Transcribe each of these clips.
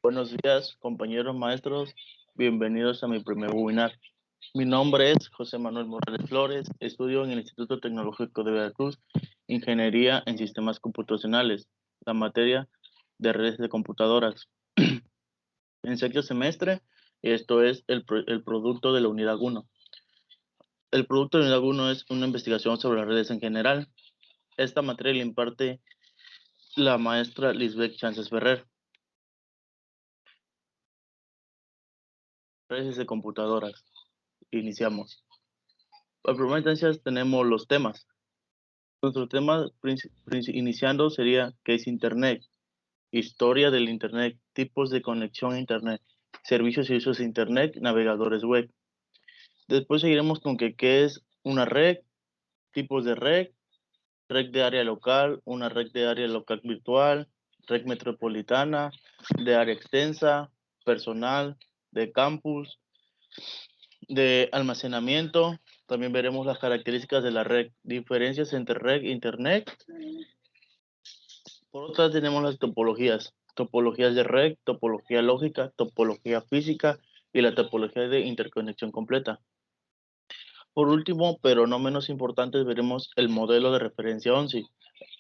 Buenos días, compañeros maestros. Bienvenidos a mi primer webinar. Mi nombre es José Manuel Morales Flores. Estudio en el Instituto Tecnológico de Veracruz, Ingeniería en Sistemas Computacionales, la materia de redes de computadoras. En sexto semestre, esto es el producto de la unidad 1. El producto de la unidad 1 es una investigación sobre las redes en general. Esta materia la imparte la maestra Lisbeth Chances Ferrer. Redes de computadoras. Iniciamos. A primera instancia tenemos los temas. Nuestro tema iniciando sería ¿qué es Internet? Historia del Internet, tipos de conexión a Internet, servicios y usos de Internet, navegadores web. Después seguiremos con qué es una red, tipos de red de área local, una red de área local virtual, red metropolitana, de área extensa, personal, de campus, de almacenamiento. También veremos las características de la red, diferencias entre red e Internet. Por otra tenemos las topologías de red, topología lógica, topología física y la topología de interconexión completa. Por último, pero no menos importante, veremos el modelo de referencia ONSI,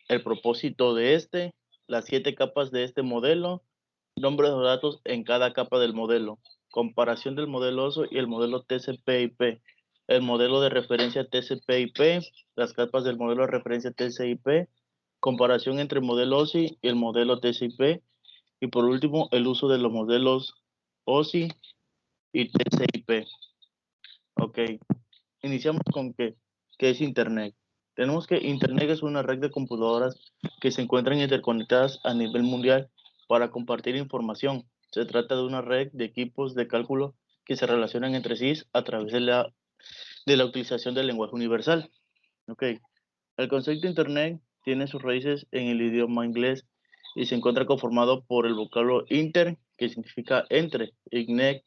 el propósito de este, las 7 capas de este modelo, nombres de datos en cada capa del modelo, comparación del modelo OSI y el modelo TCP/IP, el modelo de referencia TCP/IP, las capas del modelo de referencia TCP/IP, comparación entre el modelo OSI y el modelo TCP, y por último, el uso de los modelos OSI y TCP. Ok, iniciamos con qué es Internet. Tenemos que Internet es una red de computadoras que se encuentran interconectadas a nivel mundial para compartir información. Se trata de una red de equipos de cálculo que se relacionan entre sí a través de la utilización del lenguaje universal. Ok, el concepto de Internet tiene sus raíces en el idioma inglés y se encuentra conformado por el vocablo inter, que significa entre, y net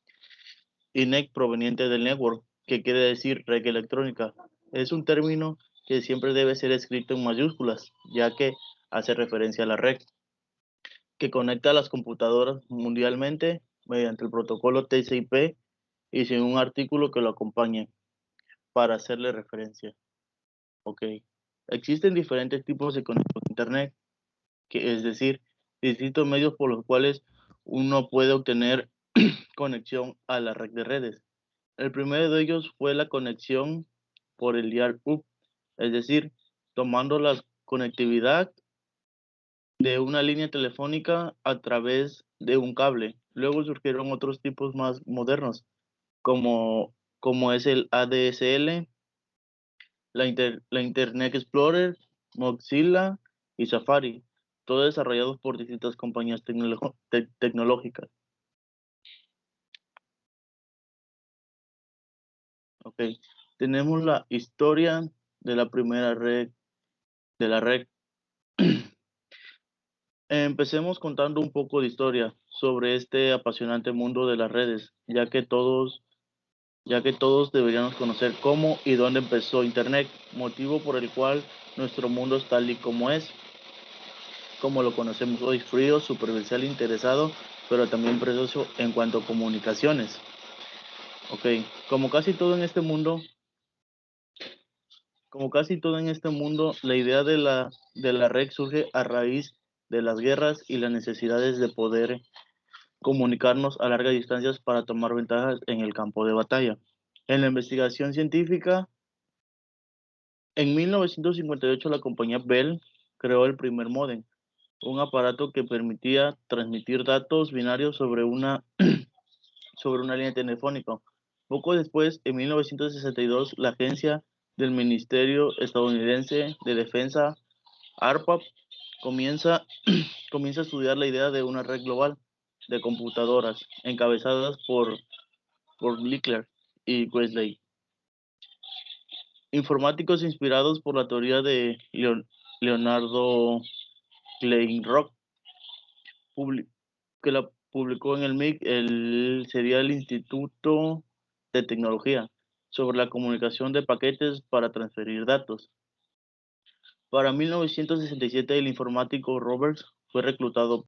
proveniente del network, que quiere decir red electrónica. Es un término que siempre debe ser escrito en mayúsculas, ya que hace referencia a la red que conecta a las computadoras mundialmente mediante el protocolo TCP y sin un artículo que lo acompañe para hacerle referencia. Ok. Existen diferentes tipos de conexión a Internet, que es decir, distintos medios por los cuales uno puede obtener conexión a la red de redes. El primero de ellos fue la conexión por el dial-up, es decir, tomando la conectividad de una línea telefónica a través de un cable. Luego surgieron otros tipos más modernos, como es el ADSL, la Internet Explorer, Mozilla y Safari, todos desarrollados por distintas compañías tecnológicas. Ok, tenemos la historia de la primera red, de la red. Empecemos contando un poco de historia sobre este apasionante mundo de las redes, ya que todos deberíamos conocer cómo y dónde empezó Internet, motivo por el cual nuestro mundo es tal y como es, como lo conocemos hoy, frío, superficial, interesado, pero también precioso en cuanto a comunicaciones. Ok, como casi todo en este mundo, la idea de la red surge a raíz de las guerras y las necesidades de poder comunicarnos a largas distancias para tomar ventajas en el campo de batalla. En la investigación científica, en 1958 la compañía Bell creó el primer módem, un aparato que permitía transmitir datos binarios sobre sobre una línea telefónica. Poco después, en 1962, la agencia del Ministerio Estadounidense de Defensa, ARPA, comienza, comienza a estudiar la idea de una red global de computadoras encabezadas por Lickler y Wesley. Informáticos inspirados por la teoría de Leonardo Kleinrock, que la publicó en el MIC, sería el Instituto de Tecnología, sobre la comunicación de paquetes para transferir datos. Para 1967, el informático Roberts fue reclutado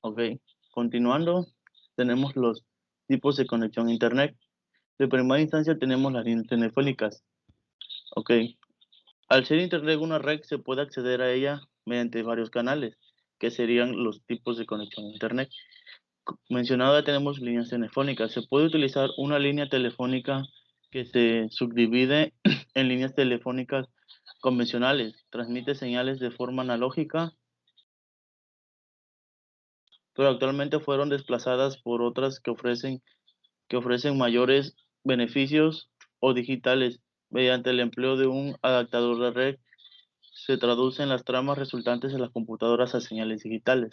Ok, continuando, tenemos los tipos de conexión a Internet. De primera instancia tenemos las líneas telefónicas. Ok, al ser Internet una red, se puede acceder a ella mediante varios canales, que serían los tipos de conexión a Internet. Mencionada tenemos líneas telefónicas. Se puede utilizar una línea telefónica que se subdivide en líneas telefónicas convencionales. Transmite señales de forma analógica, pero actualmente fueron desplazadas por otras que ofrecen mayores beneficios o digitales. Mediante el empleo de un adaptador de red, se traducen las tramas resultantes en las computadoras a señales digitales.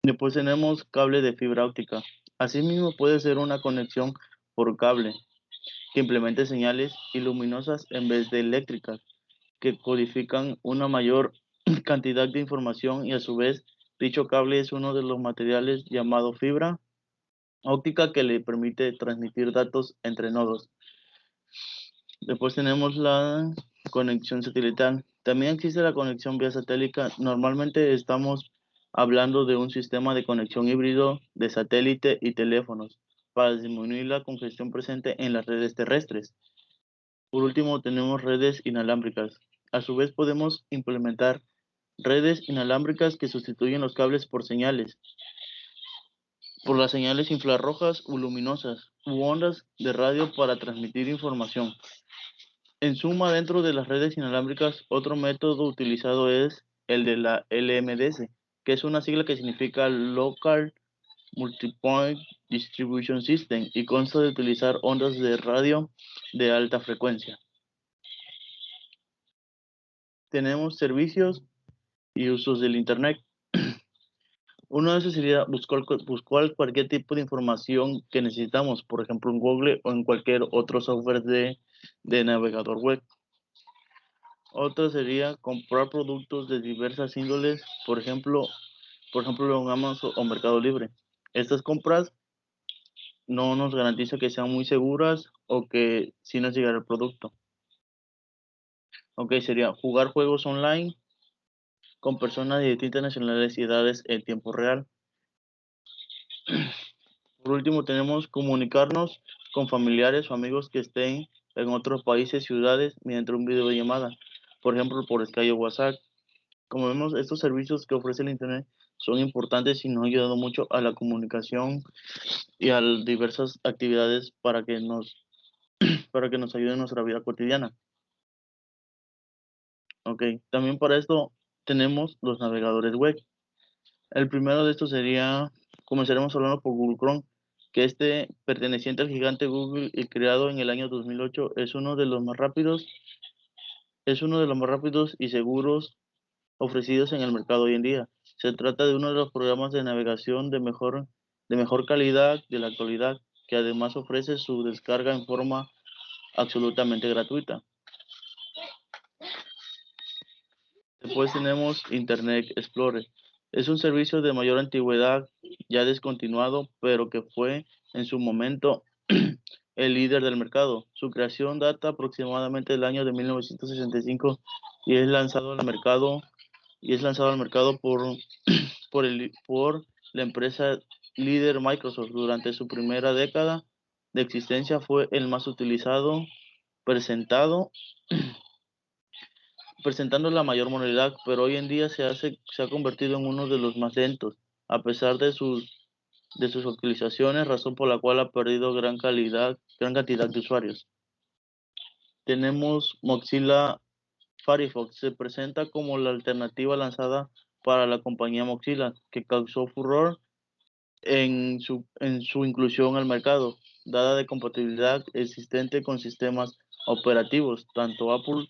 Después tenemos cable de fibra óptica. Asimismo, puede ser una conexión por cable que implemente señales luminosas en vez de eléctricas, que codifican una mayor cantidad de información y a su vez dicho cable es uno de los materiales llamado fibra óptica que le permite transmitir datos entre nodos. Después tenemos la conexión satelital. También existe la conexión vía satélite. Normalmente estamos hablando de un sistema de conexión híbrido de satélite y teléfonos para disminuir la congestión presente en las redes terrestres. Por último, tenemos redes inalámbricas. A su vez, podemos implementar redes inalámbricas que sustituyen los cables por las señales infrarrojas o luminosas u ondas de radio para transmitir información. En suma, dentro de las redes inalámbricas, otro método utilizado es el de la LMDS, que es una sigla que significa Local Multipoint Distribution System y consta de utilizar ondas de radio de alta frecuencia. Tenemos servicios y usos del Internet. Uno de esos sería buscar cualquier tipo de información que necesitamos, por ejemplo en Google o en cualquier otro software de navegador web. Otro sería comprar productos de diversas índoles, por ejemplo en Amazon o Mercado Libre. Estas compras no nos garantiza que sean muy seguras o que sí nos llegará el producto. Ok, sería jugar juegos online con personas de distintas nacionalidades y edades en tiempo real. Por último, tenemos comunicarnos con familiares o amigos que estén en otros países, ciudades, mediante un videollamada, por ejemplo, por Skype o WhatsApp. Como vemos, estos servicios que ofrece el Internet son importantes y nos han ayudado mucho a la comunicación y a diversas actividades para que nos ayuden en nuestra vida cotidiana. Ok, también para esto tenemos los navegadores web. El primero de estos comenzaremos hablando por Google Chrome, que perteneciente al gigante Google y creado en el año 2008, es uno de los más rápidos y seguros ofrecidos en el mercado hoy en día. Se trata de uno de los programas de navegación de mejor calidad de la actualidad, que además ofrece su descarga en forma absolutamente gratuita. Después tenemos Internet Explorer. Es un servicio de mayor antigüedad, ya descontinuado, pero que fue en su momento el líder del mercado. Su creación data aproximadamente del año de 1965 y es lanzado al mercado por la empresa líder Microsoft. Durante su primera década de existencia fue el más utilizado, presentando la mayor modalidad, pero hoy en día se ha convertido en uno de los más lentos, a pesar de sus actualizaciones, razón por la cual ha perdido gran cantidad de usuarios. Tenemos Mozilla Firefox. Se presenta como la alternativa lanzada para la compañía Mozilla, que causó furor en su inclusión al mercado, dada de compatibilidad existente con sistemas operativos, tanto Apple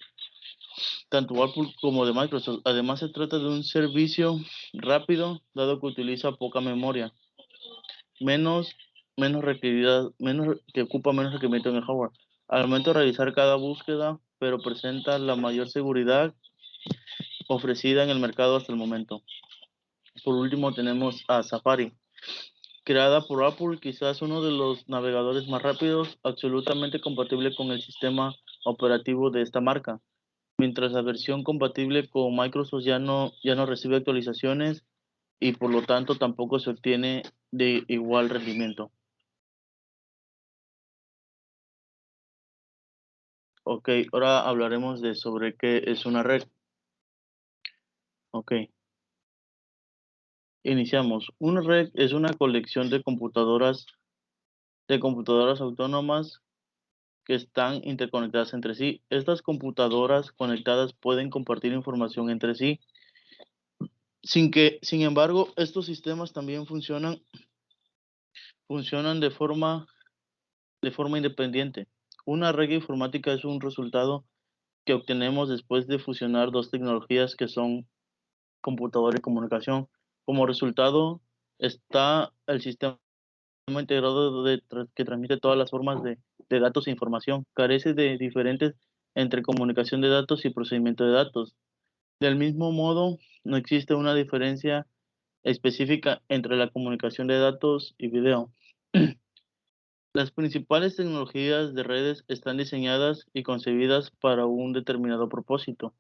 como de Microsoft. Además, se trata de un servicio rápido, dado que utiliza poca memoria, menos, que ocupa menos requerimiento en el hardware. Al momento de realizar cada búsqueda, pero presenta la mayor seguridad ofrecida en el mercado hasta el momento. Por último, tenemos a Safari, creada por Apple, quizás uno de los navegadores más rápidos, absolutamente compatible con el sistema operativo de esta marca. Mientras la versión compatible con Microsoft ya no recibe actualizaciones, y por lo tanto tampoco se obtiene de igual rendimiento. Ok, ahora hablaremos de sobre qué es una red. Ok, iniciamos. Una red es una colección de computadoras autónomas que están interconectadas entre sí. Estas computadoras conectadas pueden compartir información entre sí, sin embargo, estos sistemas también funcionan de forma independiente. Una red informática es un resultado que obtenemos después de fusionar dos tecnologías que son computadora y comunicación. Como resultado está el sistema integrado que transmite todas las formas de datos e información. Carece de diferentes entre comunicación de datos y procesamiento de datos. Del mismo modo, no existe una diferencia específica entre la comunicación de datos y video. Las principales tecnologías de redes están diseñadas y concebidas para un determinado propósito.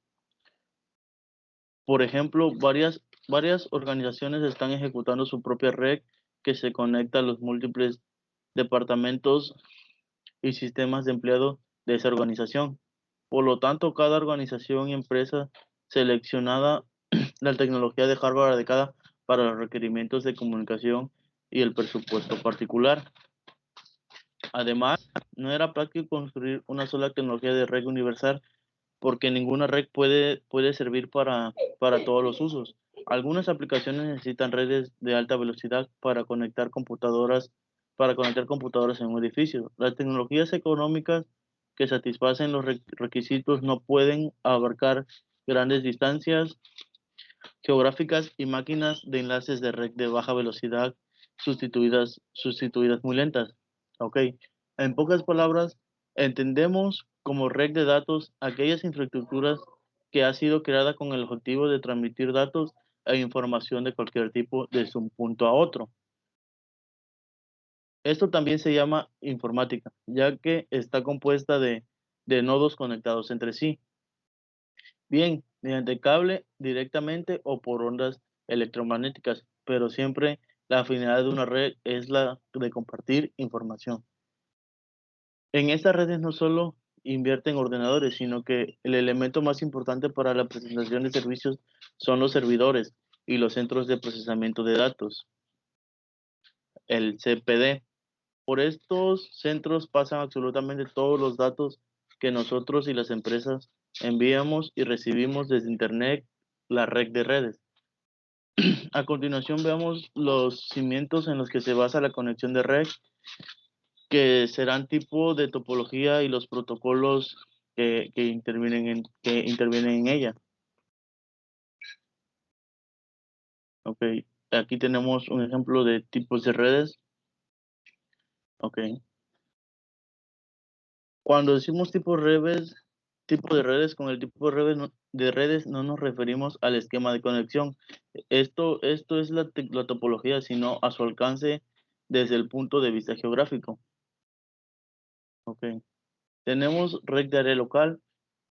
Por ejemplo, varias organizaciones están ejecutando su propia red que se conecta a los múltiples departamentos y sistemas de empleado de esa organización. Por lo tanto, cada organización y empresa seleccionada la tecnología de hardware adecuada para los requerimientos de comunicación y el presupuesto particular. Además, no era práctico construir una sola tecnología de red universal porque ninguna red puede servir para todos los usos. Algunas aplicaciones necesitan redes de alta velocidad para conectar computadoras en un edificio. Las tecnologías económicas que satisfacen los requisitos no pueden abarcar grandes distancias geográficas y máquinas de enlaces de red de baja velocidad sustituidas muy lentas. Ok. En pocas palabras, entendemos como red de datos aquellas infraestructuras que ha sido creada con el objetivo de transmitir datos e información de cualquier tipo desde un punto a otro. Esto también se llama informática, ya que está compuesta de nodos conectados entre sí, bien mediante cable directamente o por ondas electromagnéticas, pero siempre la finalidad de una red es la de compartir información. En estas redes no solo invierten ordenadores, sino que el elemento más importante para la presentación de servicios son los servidores y los centros de procesamiento de datos, el CPD. Por estos centros pasan absolutamente todos los datos que nosotros y las empresas enviamos y recibimos desde Internet, la red de redes. A continuación veamos los cimientos en los que se basa la conexión de red, que serán tipo de topología y los protocolos que intervienen en ella. Ok, aquí tenemos un ejemplo de tipos de redes. Ok, cuando decimos tipo de redes, con el tipo de redes no nos referimos al esquema de conexión. Esto es la topología, sino a su alcance desde el punto de vista geográfico. Ok, tenemos red de área local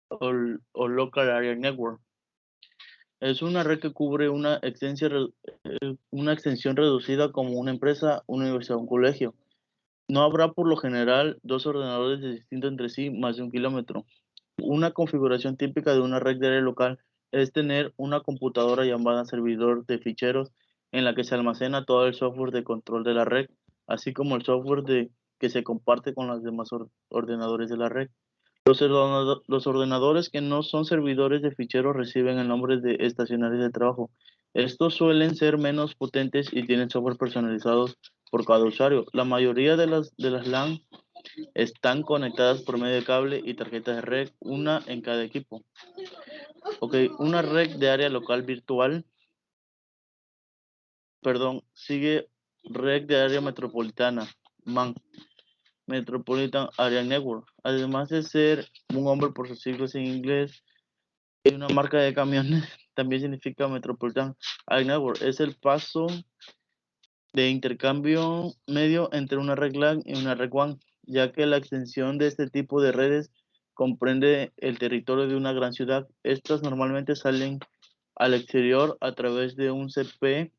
o Local Area Network. Es una red que cubre una extensión reducida como una empresa, una universidad o un colegio. No habrá por lo general dos ordenadores distintos entre sí más de 1 kilómetro. Una configuración típica de una red de área local es tener una computadora llamada servidor de ficheros en la que se almacena todo el software de control de la red, así como el que se comparte con los demás ordenadores de la red. Los ordenadores que no son servidores de ficheros reciben el nombre de estacionarios de trabajo. Estos suelen ser menos potentes y tienen software personalizados por cada usuario. La mayoría de las LAN están conectadas por medio de cable y tarjetas de red, una en cada equipo. Ok, una red de área local virtual, perdón, sigue red de área metropolitana, MAN, Metropolitan Area Network. Además de ser un nombre por sus siglas en inglés, y una marca de camiones también significa Metropolitan Area Network. Es el paso de intercambio medio entre una red LAN y una red WAN, ya que la extensión de este tipo de redes comprende el territorio de una gran ciudad. Estas normalmente salen al exterior a través de un CP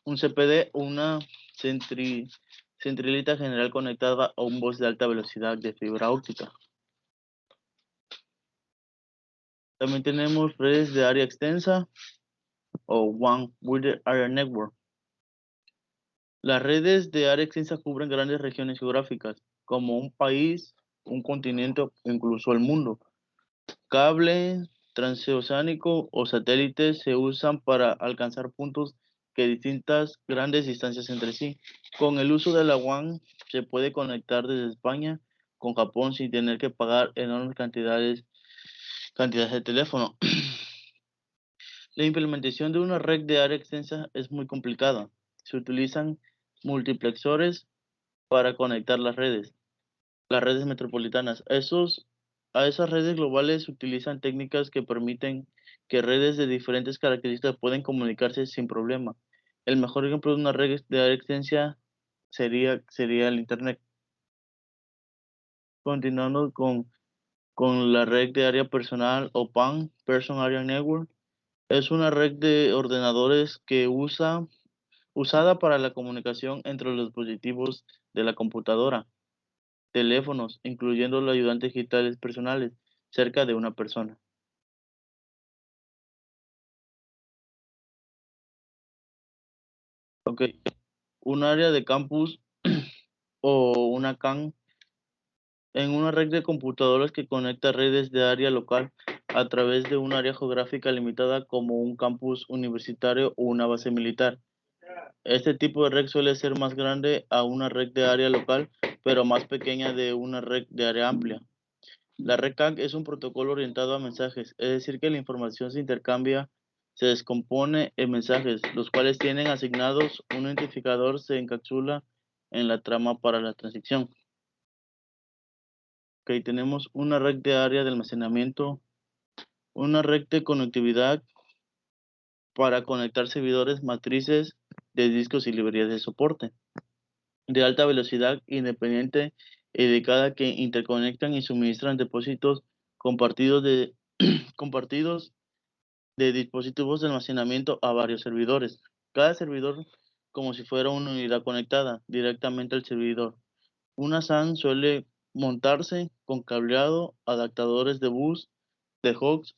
un CPD o una centralita general conectada a un bus de alta velocidad de fibra óptica. También tenemos redes de área extensa o One Wide Area Network. Las redes de área extensa cubren grandes regiones geográficas, como un país, un continente o incluso el mundo. Cable transoceánico o satélites se usan para alcanzar puntos que distintas grandes distancias entre sí. Con el uso de la WAN se puede conectar desde España con Japón sin tener que pagar enormes cantidades de teléfono. La implementación de una red de área extensa es muy complicada. Se utilizan multiplexores para conectar las redes metropolitanas. A esas redes globales se utilizan técnicas que permiten que redes de diferentes características pueden comunicarse sin problema. El mejor ejemplo de una red de área extensa sería el Internet. Continuando con la red de área personal o PAN, Person Area Network, es una red de ordenadores usada para la comunicación entre los dispositivos de la computadora, teléfonos, incluyendo los ayudantes digitales personales, cerca de una persona. Ok, un área de campus o una CAN en una red de computadoras que conecta redes de área local a través de un área geográfica limitada como un campus universitario o una base militar. Este tipo de red suele ser más grande a una red de área local, pero más pequeña de una red de área amplia. La red CAN es un protocolo orientado a mensajes, es decir, que la información se descompone en mensajes, los cuales tienen asignados un identificador, se encapsula en la trama para la transición. Ok, tenemos una red de área de almacenamiento, una red de conectividad para conectar servidores, matrices de discos y librerías de soporte de alta velocidad, independiente y dedicada que interconectan y suministran depósitos compartidos compartidos de dispositivos de almacenamiento a varios servidores. Cada servidor como si fuera una unidad conectada directamente al servidor. Una SAN suele montarse con cableado, adaptadores de bus, de hosts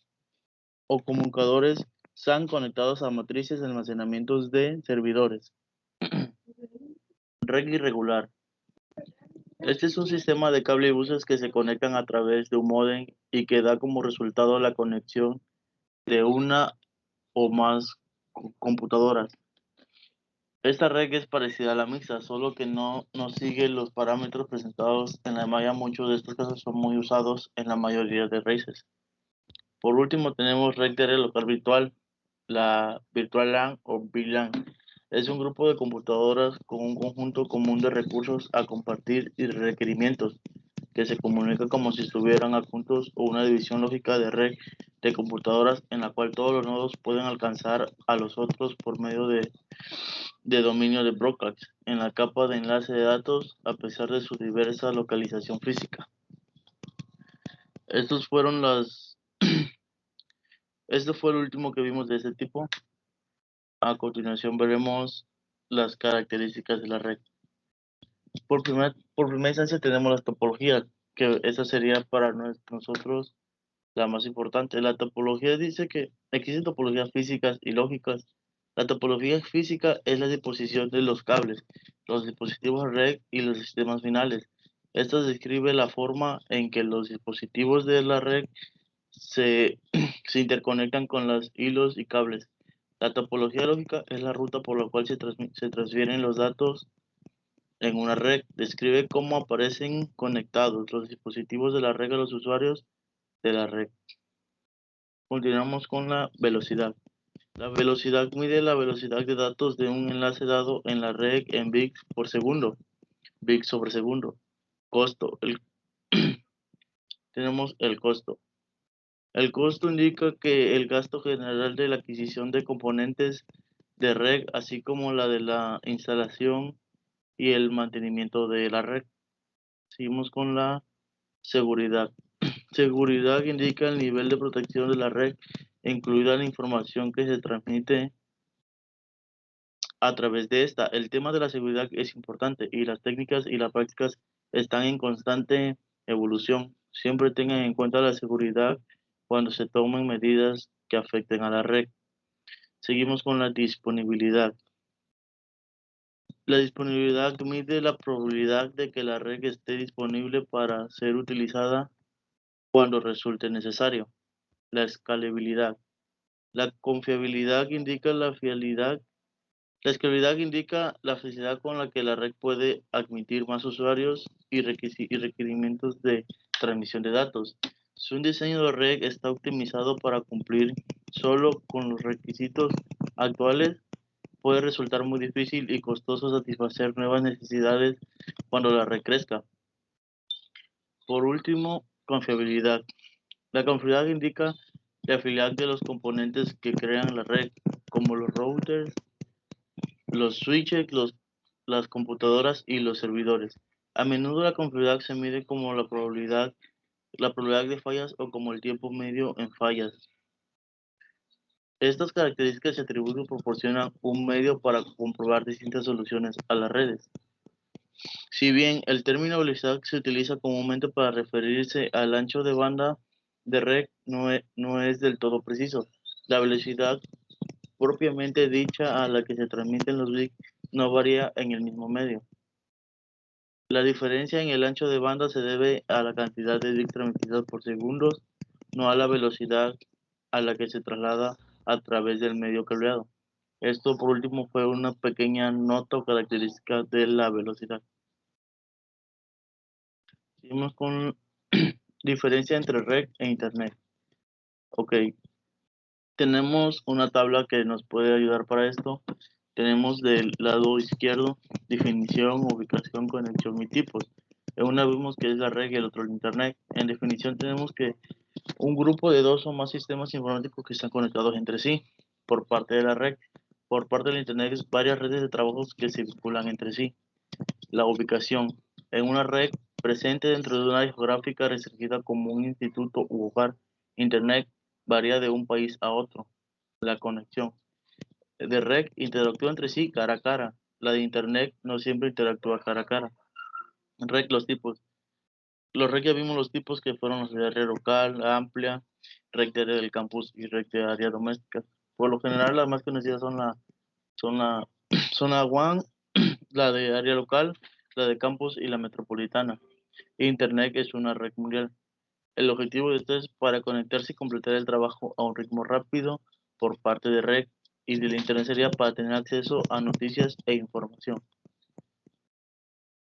o comunicadores SAN conectados a matrices de almacenamientos de servidores. Red irregular. Este es un sistema de cable y buses que se conectan a través de un módem y que da como resultado la conexión de una o más computadoras. Esta red es parecida a la mixta, solo que no sigue los parámetros presentados en la malla. Muchos de estos casos son muy usados en la mayoría de redes. Por último, tenemos red de área local virtual, la Virtual LAN o VLAN. Es un grupo de computadoras con un conjunto común de recursos a compartir y requerimientos que se comunican como si estuvieran adjuntos o una división lógica de red de computadoras en la cual todos los nodos pueden alcanzar a los otros por medio de dominio de broadcast en la capa de enlace de datos a pesar de su diversa localización física. Estos fueron Esto fue el último que vimos de este tipo. A continuación veremos las características de la red. Por primera instancia tenemos las topologías, que esa sería para nosotros la más importante. La topología dice que existen topologías físicas y lógicas. La topología física es la disposición de los cables, los dispositivos red y los sistemas finales. Esto describe la forma en que los dispositivos de la red se, se interconectan con los hilos y cables. La topología lógica es la ruta por la cual se transfieren los datos en una red. Describe cómo aparecen conectados los dispositivos de la red a los usuarios de la red. Continuamos con la velocidad. La velocidad mide la velocidad de datos de un enlace dado en la red en bits por segundo, bits sobre segundo. Costo. Tenemos el costo. El costo indica que el gasto general de la adquisición de componentes de red, así como la de la instalación y el mantenimiento de la red. Seguimos con la seguridad. Seguridad indica el nivel de protección de la red, incluida la información que se transmite a través de esta. El tema de la seguridad es importante y las técnicas y las prácticas están en constante evolución. Siempre tengan en cuenta la seguridad cuando se tomen medidas que afecten a la red. Seguimos con la disponibilidad. La disponibilidad mide la probabilidad de que la red esté disponible para ser utilizada cuando resulte necesario. La escalabilidad. La confiabilidad indica la fiabilidad. La escalabilidad indica la facilidad con la que la red puede admitir más usuarios y requerimientos de transmisión de datos. Si un diseño de red está optimizado para cumplir solo con los requisitos actuales, puede resultar muy difícil y costoso satisfacer nuevas necesidades cuando la red crezca. Por último, confiabilidad. La confiabilidad indica la fiabilidad de los componentes que crean la red, como los routers, los switches, las computadoras y los servidores. A menudo la confiabilidad se mide como la probabilidad de fallas o como el tiempo medio en fallas. Estas características se atribuyen y proporcionan un medio para comprobar distintas soluciones a las redes. Si bien el término velocidad se utiliza comúnmente para referirse al ancho de banda de red, no es del todo preciso. La velocidad propiamente dicha a la que se transmiten los bits no varía en el mismo medio. La diferencia en el ancho de banda se debe a la cantidad de bits transmitidos por segundos, no a la velocidad a la que se traslada a través del medio cableado. Esto, por último, fue una pequeña nota o característica de la velocidad. Seguimos con diferencia entre red e internet. Ok, tenemos una tabla que nos puede ayudar para esto. Tenemos del lado izquierdo definición, ubicación, conexión y tipos. En una vemos que es la red y el otro el internet. En definición tenemos que un grupo de dos o más sistemas informáticos que están conectados entre sí por parte de la red. Por parte del internet es varias redes de trabajos que se vinculan entre sí. La ubicación. En una red presente dentro de una área geográfica restringida como un instituto u hogar. Internet varía de un país a otro. La conexión. De red interactúa entre sí cara a cara. La de internet no siempre interactúa cara a cara. Red, los tipos. Los red ya vimos los tipos que fueron los de área local, amplia, red de área del campus y red de área doméstica. Por lo general las más conocidas son la, son la WAN, la de área local, la de campus y la metropolitana. Internet es una red mundial. El objetivo de esto es para conectarse y completar el trabajo a un ritmo rápido por parte de red y de la internet sería para tener acceso a noticias e información.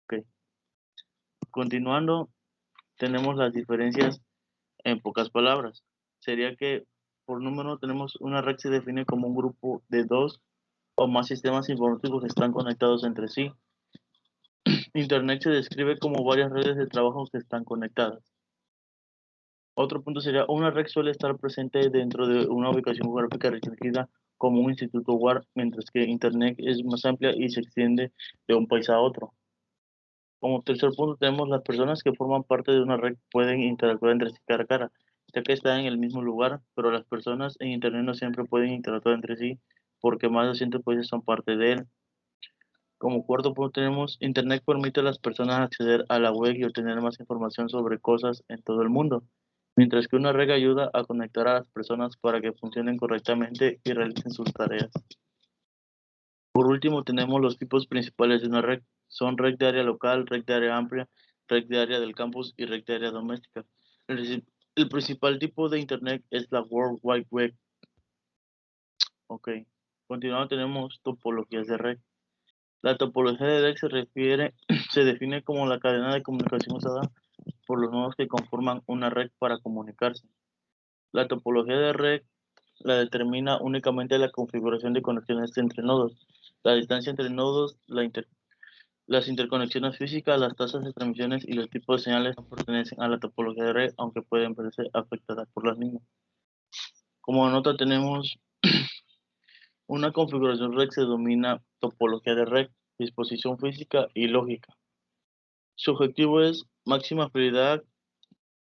Okay. Continuando, tenemos las diferencias en pocas palabras. Sería que por número tenemos una red se define como un grupo de dos o más sistemas informáticos que están conectados entre sí. Internet se describe como varias redes de trabajo que están conectadas. Otro punto sería, una red suele estar presente dentro de una ubicación geográfica restringida como un instituto WAR, mientras que Internet es más amplia y se extiende de un país a otro. Como tercer punto tenemos las personas que forman parte de una red pueden interactuar entre sí cara a cara, ya que están en el mismo lugar, pero las personas en Internet no siempre pueden interactuar entre sí porque más de 200 países son parte de él. Como cuarto punto tenemos, Internet permite a las personas acceder a la web y obtener más información sobre cosas en todo el mundo, mientras que una red ayuda a conectar a las personas para que funcionen correctamente y realicen sus tareas. Por último, tenemos los tipos principales de una red. Son red de área local, red de área amplia, red de área del campus y red de área doméstica. El principal tipo de Internet es la World Wide Web. Ok. Continuando, tenemos topologías de red. La topología de red se define como la cadena de comunicación usada por los nodos que conforman una red para comunicarse. La topología de red la determina únicamente la configuración de conexiones entre nodos, la distancia entre nodos, las interconexiones físicas, las tasas de transmisiones y los tipos de señales no pertenecen a la topología de red, aunque pueden verse afectadas por las mismas. Como nota tenemos una configuración red se denomina topología de red, disposición física y lógica. Su objetivo es máxima prioridad,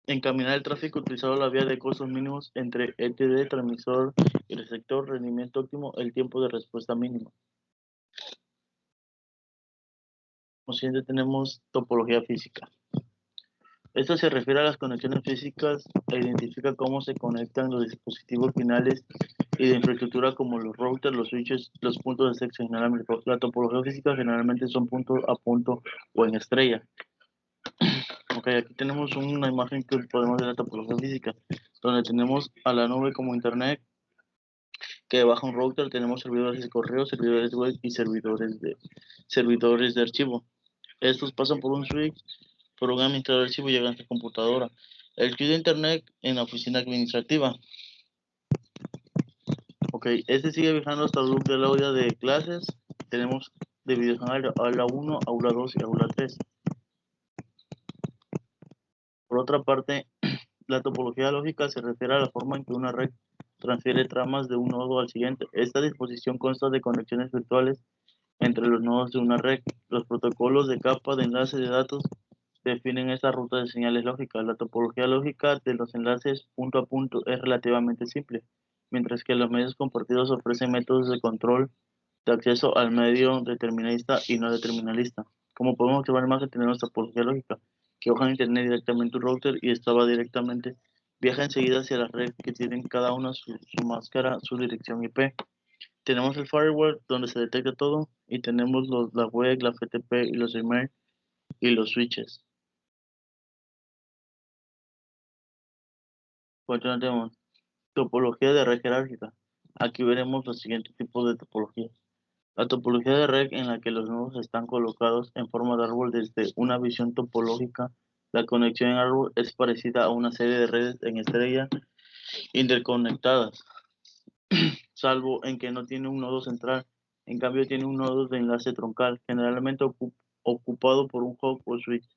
encaminar el tráfico utilizando la vía de costos mínimos entre ETD, transmisor y receptor, rendimiento óptimo, el tiempo de respuesta mínimo. Como siguiente tenemos topología física. Esto se refiere a las conexiones físicas e identifica cómo se conectan los dispositivos finales y de infraestructura como los routers, los switches, los puntos de acceso. Generalmente, la topología física generalmente son punto a punto o en estrella. Ok, aquí tenemos una imagen que podemos ver la topología física, donde tenemos a la nube como internet, que baja un router, tenemos servidores de correo, servidores web y servidores de archivo. Estos pasan por un switch, por un administrador de archivo y llegan a esta computadora. El queue de internet en la oficina administrativa. Ok, este sigue viajando hasta el loop del aula de clases. Tenemos de videos en aula 1, aula 2 y aula 3. Por otra parte, la topología lógica se refiere a la forma en que una red transfiere tramas de un nodo al siguiente. Esta disposición consta de conexiones virtuales entre los nodos de una red. Los protocolos de capa de enlace de datos definen esta ruta de señales lógicas. La topología lógica de los enlaces punto a punto es relativamente simple, mientras que los medios compartidos ofrecen métodos de control de acceso al medio determinista y no determinista. Como podemos observar más, tenemos topología lógica, que hoja internet directamente un router y esta va directamente, viaja enseguida hacia la red que tienen cada una su máscara, su dirección IP. Tenemos el firewall donde se detecta todo y tenemos la web, la FTP y los email y los switches. Continuamos. Topología de red jerárquica. Aquí veremos los siguientes tipos de topología. La topología de red en la que los nodos están colocados en forma de árbol desde una visión topológica. La conexión en árbol es parecida a una serie de redes en estrella interconectadas, salvo en que no tiene un nodo central. En cambio, tiene un nodo de enlace troncal, generalmente ocupado por un hub o switch,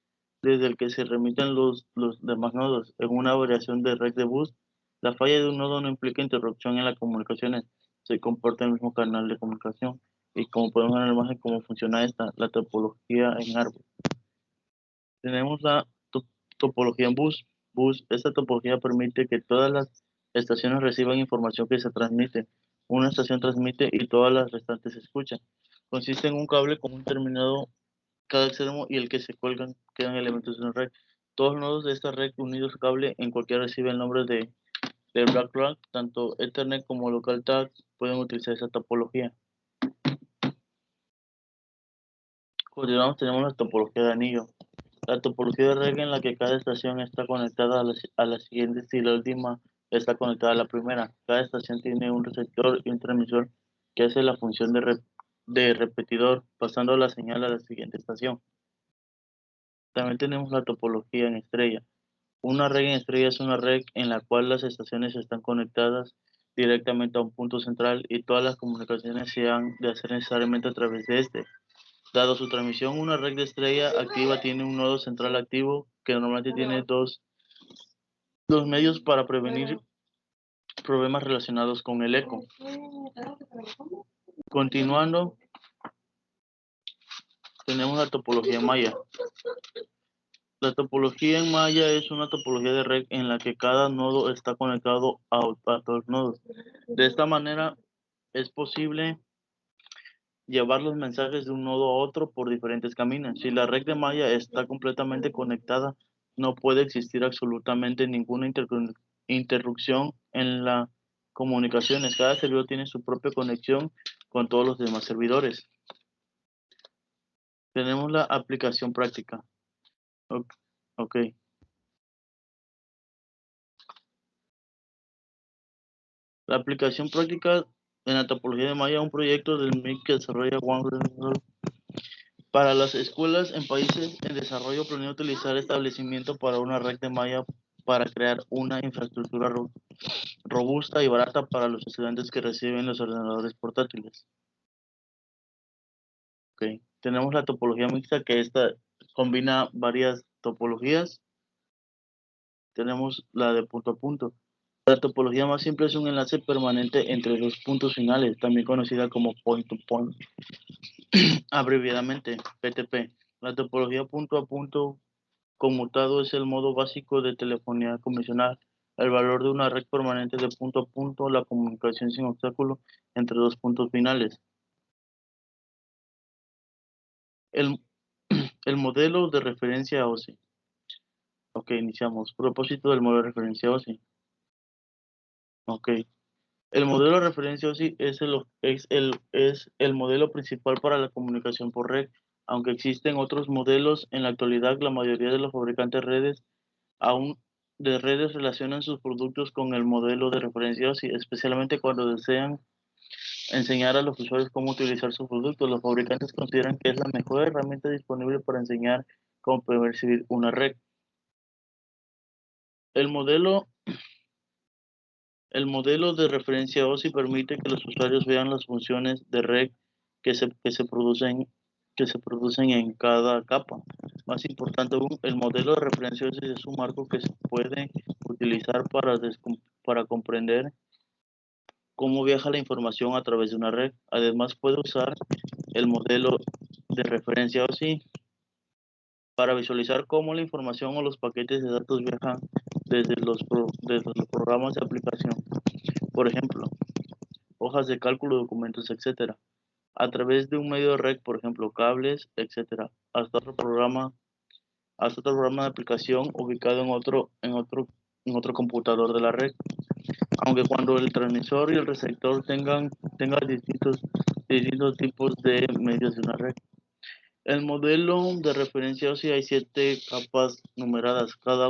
desde el que se remiten los demás nodos. En una variación de red de bus, la falla de un nodo no implica interrupción en las comunicaciones, se comporta en el mismo canal de comunicación. Y como podemos ver en la imagen, cómo funciona la topología en árbol. Tenemos la topología en bus. Esta topología permite que todas las estaciones reciban información que se transmite. Una estación transmite y todas las restantes escuchan. Consiste en un cable con un terminado cada extremo y el que se cuelgan quedan elementos de una red. Todos los nodos de esta red unidos a cable en cualquiera recibe el nombre de BlackRock. Tanto Ethernet como Local Tag pueden utilizar esa topología. Continuamos, tenemos la topología de anillo. La topología de red en la que cada estación está conectada a la siguiente y la última está conectada a la primera. Cada estación tiene un receptor y un transmisor que hace la función de repetidor, pasando la señal a la siguiente estación. También tenemos la topología en estrella. Una red en estrella es una red en la cual las estaciones están conectadas directamente a un punto central y todas las comunicaciones se han de hacer necesariamente a través de este. Dado su transmisión, una red de estrella activa tiene un nodo central activo que normalmente tiene dos medios para prevenir problemas relacionados con el eco. Continuando, tenemos la topología maya. La topología en maya es una topología de red en la que cada nodo está conectado a otros nodos. De esta manera es posible llevar los mensajes de un nodo a otro por diferentes caminos. Si la red de malla está completamente conectada, no puede existir absolutamente ninguna interrupción en las comunicaciones. Cada servidor tiene su propia conexión con todos los demás servidores. Tenemos la aplicación práctica. Ok. La aplicación práctica en la topología de malla, un proyecto del MIC que desarrolla OneWeb. Para las escuelas en países en desarrollo planea utilizar establecimiento para una red de malla para crear una infraestructura robusta y barata para los estudiantes que reciben los ordenadores portátiles. Okay. Tenemos la topología mixta, que esta combina varias topologías. Tenemos la de punto a punto. La topología más simple es un enlace permanente entre dos puntos finales, también conocida como point to point, abreviadamente PTP. La topología punto a punto conmutado es el modo básico de telefonía convencional. El valor de una red permanente de punto a punto, la comunicación sin obstáculo entre dos puntos finales. El, el modelo de referencia OSI. Ok, iniciamos. Propósito del modelo de referencia OSI. Ok. El modelo de referencia OSI es el modelo principal para la comunicación por red. Aunque existen otros modelos, en la actualidad la mayoría de los fabricantes de redes relacionan sus productos con el modelo de referencia OSI, especialmente cuando desean enseñar a los usuarios cómo utilizar sus productos. Los fabricantes consideran que es la mejor herramienta disponible para enseñar cómo percibir una red. El modelo El modelo de referencia OSI permite que los usuarios vean las funciones de red que se producen en cada capa. Más importante aún, el modelo de referencia OSI es un marco que se puede utilizar para comprender cómo viaja la información a través de una red. Además, puede usar el modelo de referencia OSI para visualizar cómo la información o los paquetes de datos viajan desde los programas de aplicación. Por ejemplo, hojas de cálculo, documentos, etcétera, a través de un medio de red, por ejemplo, cables, etcétera, hasta otro programa de aplicación ubicado en otro computador de la red. Aunque cuando el transmisor y el receptor tengan distintos tipos de medios de una red. El modelo de referencia OSI hay 7 capas numeradas, cada,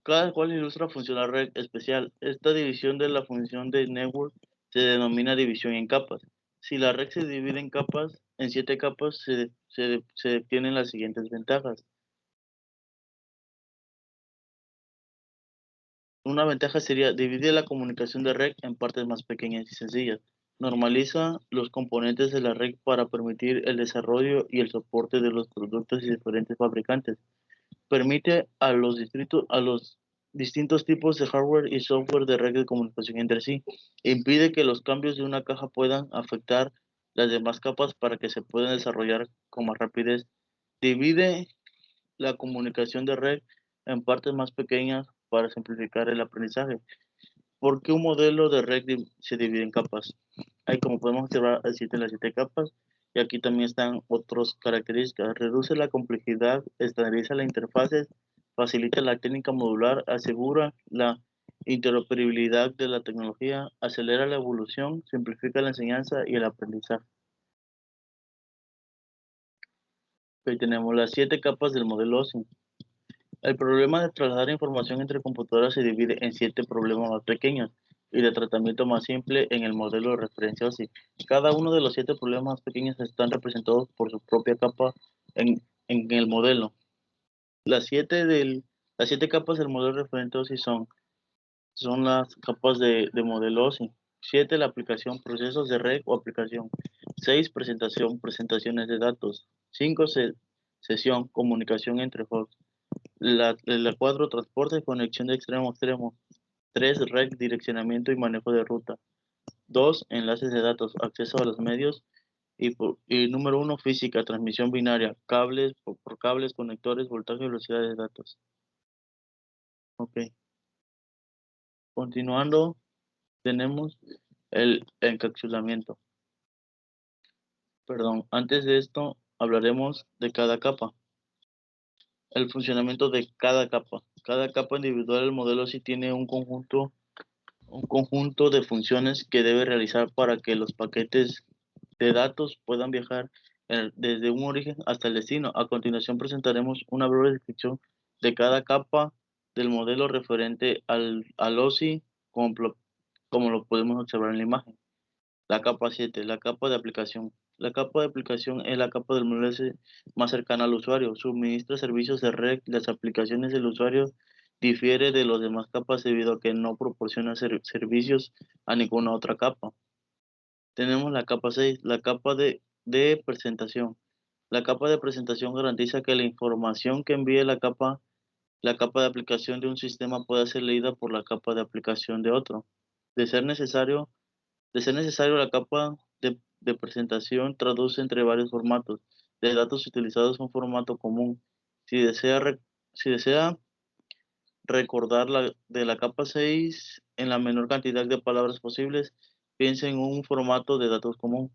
cada cual ilustra función de red especial. Esta división de la función de network se denomina división en capas. Si la red se divide en 7 capas, se obtienen las siguientes ventajas. Una ventaja sería dividir la comunicación de red en partes más pequeñas y sencillas. Normaliza los componentes de la red para permitir el desarrollo y el soporte de los productos y diferentes fabricantes. Permite a los distintos tipos de hardware y software de red de comunicación entre sí. Impide que los cambios de una caja puedan afectar las demás capas para que se puedan desarrollar con más rapidez. Divide la comunicación de red en partes más pequeñas para simplificar el aprendizaje. ¿Por qué un modelo de red se divide en capas? Ahí, como podemos observar, existen las 7 capas y aquí también están otras características. Reduce la complejidad, estandariza las interfaces, facilita la técnica modular, asegura la interoperabilidad de la tecnología, acelera la evolución, simplifica la enseñanza y el aprendizaje. Hoy tenemos las 7 capas del modelo OSI. El problema de trasladar información entre computadoras se divide en 7 problemas más pequeños y de tratamiento más simple en el modelo de referencia OSI. Cada uno de los 7 problemas más pequeños están representados por su propia capa en el modelo. Las 7 capas del modelo de referencia OSI son las capas de modelo OSI. 7, la aplicación, procesos de red o aplicación. 6, presentaciones de datos. 5, sesión, comunicación entre hosts. La 4, transporte, conexión de extremo a extremo. 3, red, direccionamiento y manejo de ruta. 2, enlaces de datos, acceso a los medios. Y número 1, física, transmisión binaria, cables, por cables, conectores, voltaje y velocidad de datos. Ok. Continuando, tenemos el encapsulamiento. Perdón, antes de esto hablaremos de cada capa. El funcionamiento de cada capa. Cada capa individual del modelo sí tiene un conjunto de funciones que debe realizar para que los paquetes de datos puedan viajar desde un origen hasta el destino. A continuación presentaremos una breve descripción de cada capa del modelo referente al OSI, como lo podemos observar en la imagen. La capa 7, la capa de aplicación. La capa de aplicación es la capa del modelo OSI más cercana al usuario. Suministra servicios de red. Las aplicaciones del usuario difiere de las demás capas debido a que no proporciona servicios a ninguna otra capa. Tenemos la capa 6, la capa de presentación. La capa de presentación garantiza que la información que envíe la capa de aplicación de un sistema pueda ser leída por la capa de aplicación de otro. De ser necesario, la capa de presentación traduce entre varios formatos de datos utilizados un formato común. Si desea recordar de la capa 6 en la menor cantidad de palabras posibles, piensa en un formato de datos común.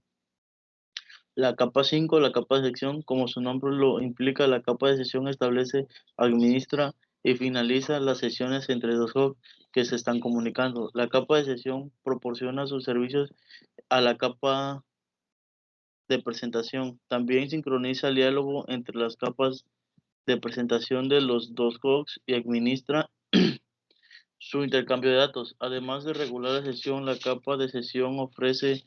La capa 5, la capa de sección, como su nombre lo implica, la capa de sección establece, administra y finaliza las sesiones entre dos hubs que se están comunicando. La capa de sección proporciona sus servicios a la capa de presentación. También sincroniza el diálogo entre las capas de presentación de los dos hubs y administra su intercambio de datos. Además de regular la sesión, la capa de sesión ofrece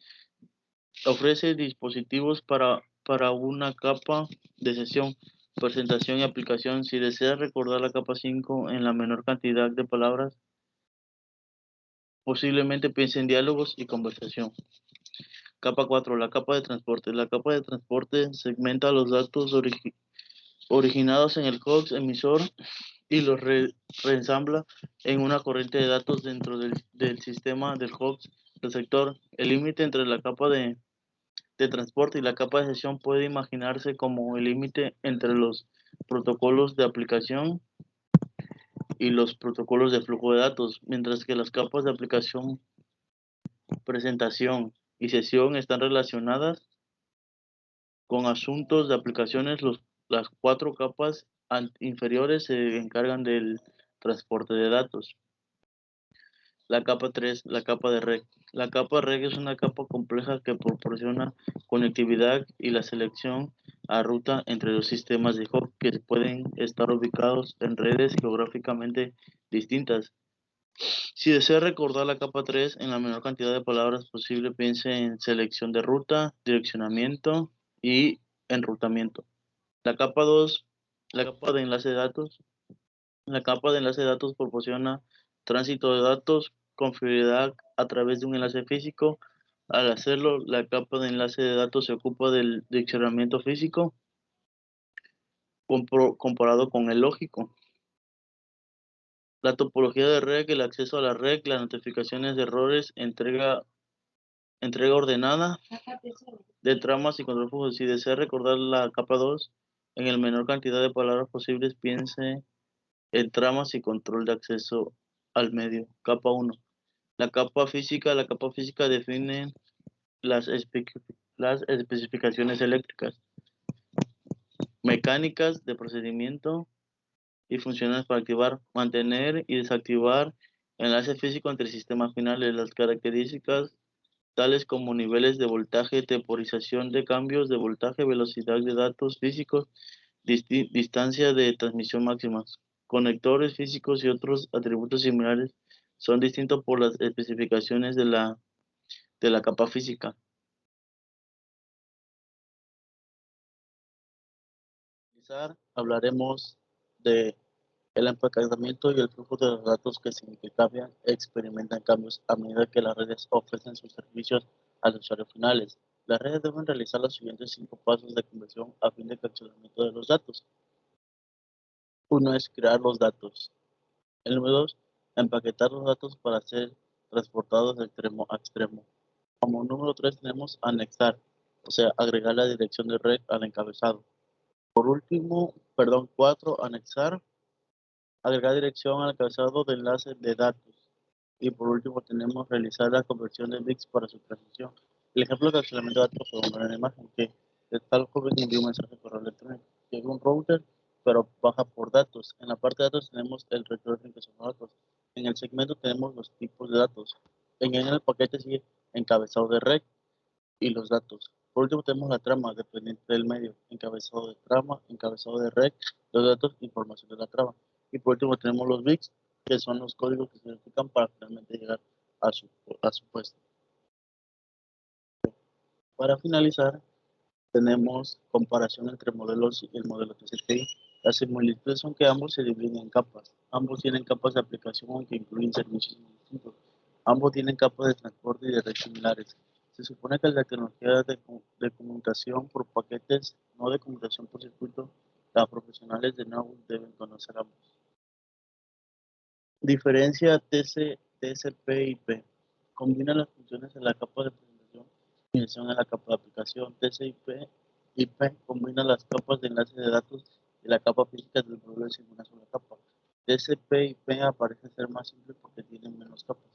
dispositivos para una capa de sesión, presentación y aplicación. Si desea recordar la capa 5 en la menor cantidad de palabras, posiblemente piense en diálogos y conversación. Capa 4, la capa de transporte. La capa de transporte segmenta los datos originados en el host emisor y los reensambla en una corriente de datos dentro del sistema del host receptor. El límite entre la capa de transporte y la capa de sesión puede imaginarse como el límite entre los protocolos de aplicación y los protocolos de flujo de datos, mientras que las capas de aplicación, presentación y sesión están relacionadas con asuntos de aplicaciones. Las cuatro capas inferiores se encargan del transporte de datos. La capa 3, la capa de red. La capa de red es una capa compleja que proporciona conectividad y la selección a ruta entre los sistemas de hub que pueden estar ubicados en redes geográficamente distintas. Si desea recordar la capa 3 en la menor cantidad de palabras posible, piense en selección de ruta, direccionamiento y enrutamiento. La capa 2, la capa de enlace de datos. La capa de enlace de datos proporciona tránsito de datos con fidelidad a través de un enlace físico. Al hacerlo, la capa de enlace de datos se ocupa del diccionamiento físico comparado con el lógico. La topología de red, el acceso a la red, las notificaciones de errores, entrega ordenada de tramas y control flujo. Si desea recordar la capa 2, en el menor cantidad de palabras posibles, piense en tramas y control de acceso al medio. Capa 1. La capa física define las especificaciones eléctricas, mecánicas de procedimiento y funciones para activar, mantener y desactivar enlace físico entre sistemas finales. Las características tales como niveles de voltaje, temporización de cambios de voltaje, velocidad de datos físicos, distancia de transmisión máximas, conectores físicos y otros atributos similares son distintos por las especificaciones de la capa física. Hablaremos de el empaquetamiento y el flujo de los datos que se intercambian experimentan cambios a medida que las redes ofrecen sus servicios a los usuarios finales. Las redes deben realizar los siguientes 5 pasos de conversión a fin de capturamiento de los datos. Uno es crear los datos. El número 2, empaquetar los datos para ser transportados de extremo a extremo. Como número 3 tenemos anexar, o sea, agregar la dirección de red al encabezado. Por último, 4, anexar, agregar dirección al encabezado de enlace de datos. Y por último tenemos realizar la conversión de bits para su transmisión. El ejemplo de cancelamiento de datos podemos ver en la imagen que el tal joven envía un mensaje por correo electrónico. Llega un router, pero baja por datos. En la parte de datos tenemos el recurring que son los datos. En el segmento tenemos los tipos de datos. En el paquete sigue encabezado de red y los datos. Por último tenemos la trama dependiente del medio, encabezado de trama, encabezado de red, los datos, información de la trama. Y por último tenemos los bits, que son los códigos que se verifican para finalmente llegar a su puesto. Para finalizar, tenemos comparación entre modelos y el modelo TCP/IP. Las similitudes son que ambos se dividen en capas. Ambos tienen capas de aplicación que incluyen servicios distintos. Ambos tienen capas de transporte y de red similares. Se supone que la tecnología de conmutación por paquetes, no de conmutación por circuito, las profesionales de network deben conocer ambos. Diferencia TCP/IP. Combina las funciones de la capa de presentación y en la capa de aplicación. TCP/IP combina las capas de enlace de datos y la capa física del proveedor en una sola capa. TCP/IP aparece ser más simple porque tiene menos capas.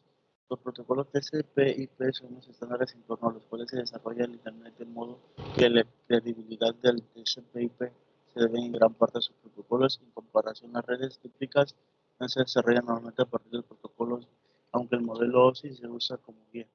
Los protocolos TCP/IP son los estándares en torno a los cuales se desarrolla el Internet, de modo que la credibilidad del TCP/IP se debe en gran parte a sus protocolos. En comparación, las redes típicas no se desarrollan normalmente a partir de protocolos, aunque el modelo OSI se usa como guía.